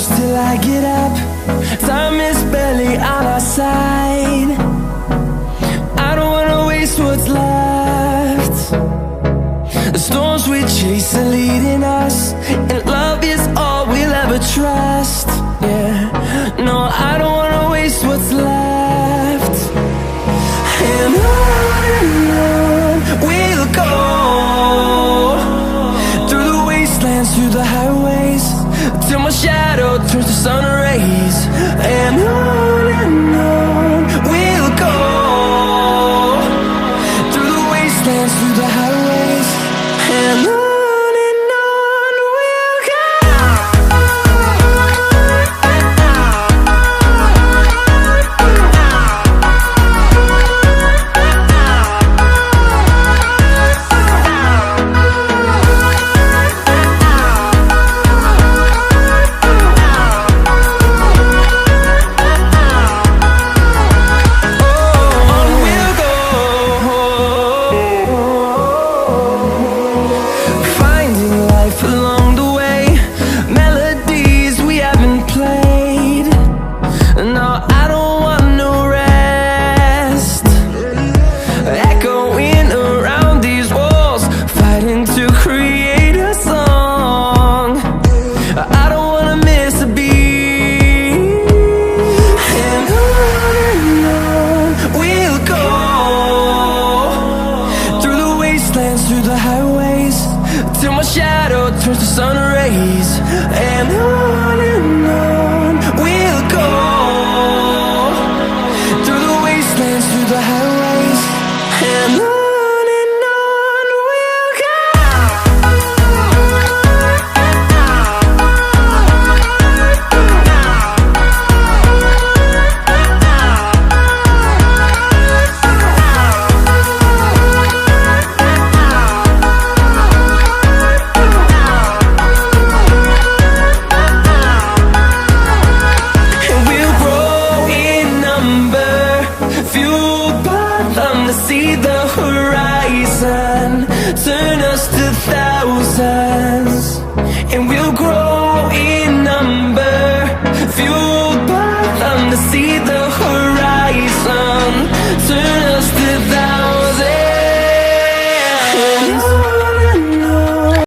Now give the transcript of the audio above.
close till I get up. Time is barely on our side. I don't wanna waste what's left. The storms we chase are leading us, and love is all we'll ever trust. Yeah, no, I don't wanna waste what's left. And on we'll go, through the wastelands, through the highways, till my shadow turns to sun rays. And on we'll go, through the wastelands, through the highways, and on we'll go. Along the way, melodies we haven't played. No, I don't want no rest. Echoing around these walls, fighting to create a song. I don't wanna miss a beat. And on we'll go, through the wastelands, through the highways, till my shadow turns to sun rays. And on we'll go, through the wastelands, through the highways.